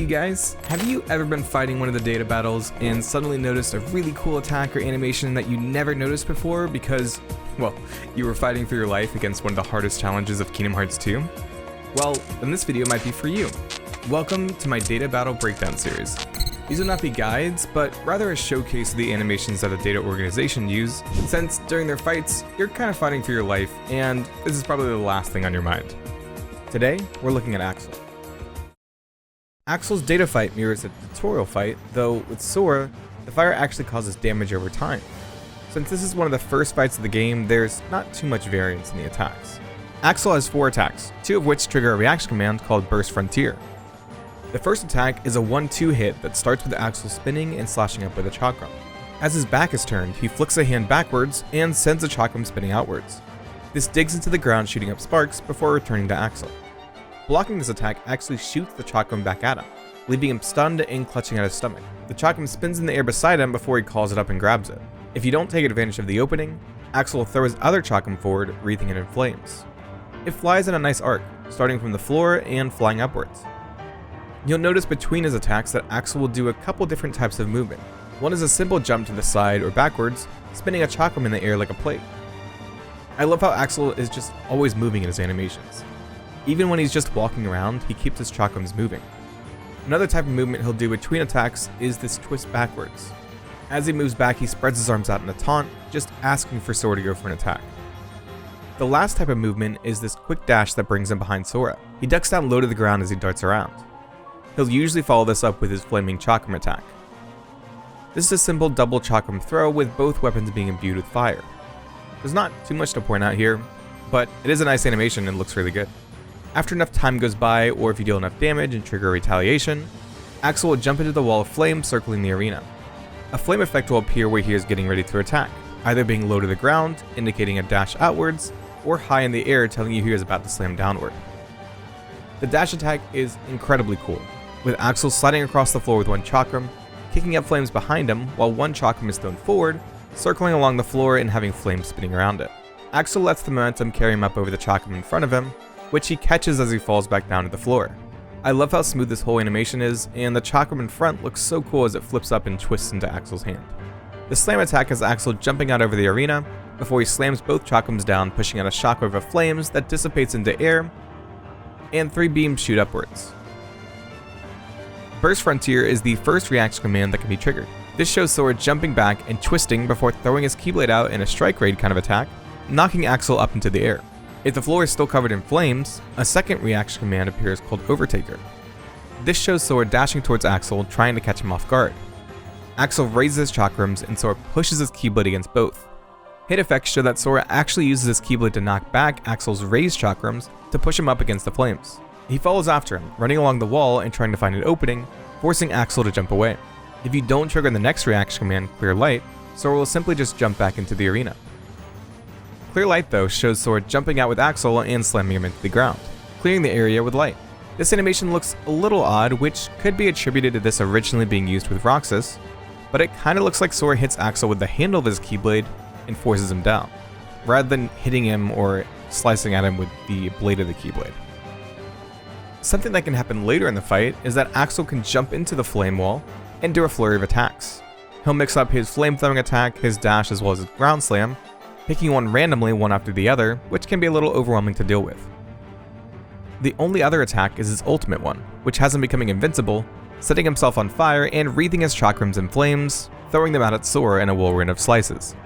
Hey guys, have you ever been fighting one of the data battles and suddenly noticed a really cool attack or animation that you never noticed before because, well, you were fighting for your life against one of the hardest challenges of Kingdom Hearts 2? Well, then this video might be for you. Welcome to my data battle breakdown series. These will not be guides, but rather a showcase of the animations that a data organization use, since during their fights, you're kind of fighting for your life, and this is probably the last thing on your mind. Today, we're looking at Axel. Axel's data fight mirrors a tutorial fight, though with Sora, the fire actually causes damage over time. Since this is one of the first fights of the game, there's not too much variance in the attacks. Axel has 4 attacks, 2 of which trigger a reaction command called Burst Frontier. The first attack is a 1-2 hit that starts with Axel spinning and slashing up with a chakram. As his back is turned, he flicks a hand backwards and sends a chakram spinning outwards. This digs into the ground, shooting up sparks before returning to Axel. Blocking this attack actually shoots the chakram back at him, leaving him stunned and clutching at his stomach. The chakram spins in the air beside him before he calls it up and grabs it. If you don't take advantage of the opening, Axel will throw his other chakram forward, wreathing it in flames. It flies in a nice arc, starting from the floor and flying upwards. You'll notice between his attacks that Axel will do a couple different types of movement. One is a simple jump to the side or backwards, spinning a chakram in the air like a plate. I love how Axel is just always moving in his animations. Even when he's just walking around, he keeps his chakrams moving. Another type of movement he'll do between attacks is this twist backwards. As he moves back, he spreads his arms out in a taunt, just asking for Sora to go for an attack. The last type of movement is this quick dash that brings him behind Sora. He ducks down low to the ground as he darts around. He'll usually follow this up with his flaming chakram attack. This is a simple double chakram throw with both weapons being imbued with fire. There's not too much to point out here, but it is a nice animation and looks really good. After enough time goes by, or if you deal enough damage and trigger a retaliation, Axel will jump into the wall of flame circling the arena. A flame effect will appear where he is getting ready to attack, either being low to the ground, indicating a dash outwards, or high in the air telling you he is about to slam downward. The dash attack is incredibly cool, with Axel sliding across the floor with one chakram, kicking up flames behind him while one chakram is thrown forward, circling along the floor and having flames spinning around it. Axel lets the momentum carry him up over the chakram in front of him, which he catches as he falls back down to the floor. I love how smooth this whole animation is, and the chakram in front looks so cool as it flips up and twists into Axel's hand. The slam attack has Axel jumping out over the arena, before he slams both chakrams down, pushing out a shockwave of flames that dissipates into air, and 3 beams shoot upwards. Burst Frontier is the first reaction command that can be triggered. This shows Sora jumping back and twisting before throwing his Keyblade out in a strike raid kind of attack, knocking Axel up into the air. If the floor is still covered in flames, a second reaction command appears called Overtaker. This shows Sora dashing towards Axel, trying to catch him off guard. Axel raises his chakrams and Sora pushes his Keyblade against both. Hit effects show that Sora actually uses his Keyblade to knock back Axel's raised chakrams to push him up against the flames. He follows after him, running along the wall and trying to find an opening, forcing Axel to jump away. If you don't trigger the next reaction command, Clear Light, Sora will simply just jump back into the arena. Clear Light though shows Sora jumping out with Axel and slamming him into the ground, clearing the area with light. This animation looks a little odd, which could be attributed to this originally being used with Roxas, but it kinda looks like Sora hits Axel with the handle of his Keyblade and forces him down, rather than hitting him or slicing at him with the blade of the Keyblade. Something that can happen later in the fight is that Axel can jump into the flame wall and do a flurry of attacks. He'll mix up his flame throwing attack, his dash, as well as his ground slam, picking one randomly one after the other, which can be a little overwhelming to deal with. The only other attack is his ultimate one, which has him becoming invincible, setting himself on fire and wreathing his chakrams in flames, throwing them out at Sora in a whirlwind of slices.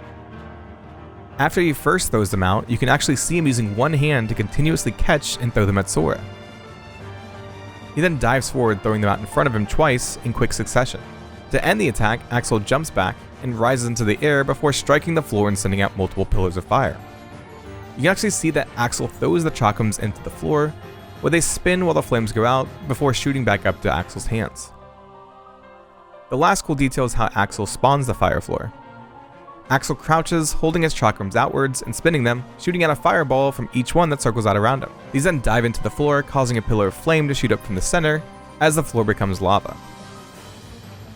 After he first throws them out, you can actually see him using one hand to continuously catch and throw them at Sora. He then dives forward, throwing them out in front of him twice in quick succession. To end the attack, Axel jumps back and rises into the air before striking the floor and sending out multiple pillars of fire. You can actually see that Axel throws the chakrams into the floor, where they spin while the flames go out before shooting back up to Axel's hands. The last cool detail is how Axel spawns the fire floor. Axel crouches, holding his chakrams outwards and spinning them, shooting out a fireball from each one that circles out around him. These then dive into the floor, causing a pillar of flame to shoot up from the center as the floor becomes lava.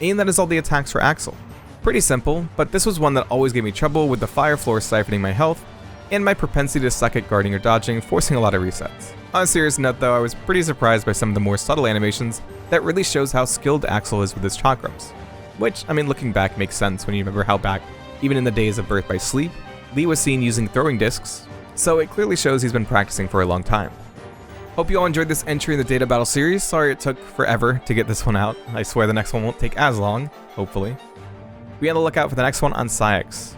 And that is all the attacks for Axel. Pretty simple, but this was one that always gave me trouble with the fire floor siphoning my health, and my propensity to suck at guarding or dodging, forcing a lot of resets. On a serious note though, I was pretty surprised by some of the more subtle animations that really shows how skilled Axel is with his chakrams. Which, I mean, looking back makes sense when you remember how back, even in the days of Birth by Sleep, Lee was seen using throwing discs, so it clearly shows he's been practicing for a long time. Hope you all enjoyed this entry in the Data Battle series. Sorry it took forever to get this one out. I swear the next one won't take as long, hopefully. Be on the lookout for the next one on Psyx.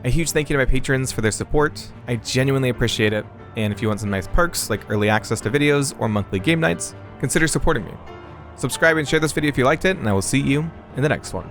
A huge thank you to my patrons for their support. I genuinely appreciate it, and if you want some nice perks like early access to videos or monthly game nights, consider supporting me. Subscribe and share this video if you liked it, and I will see you in the next one.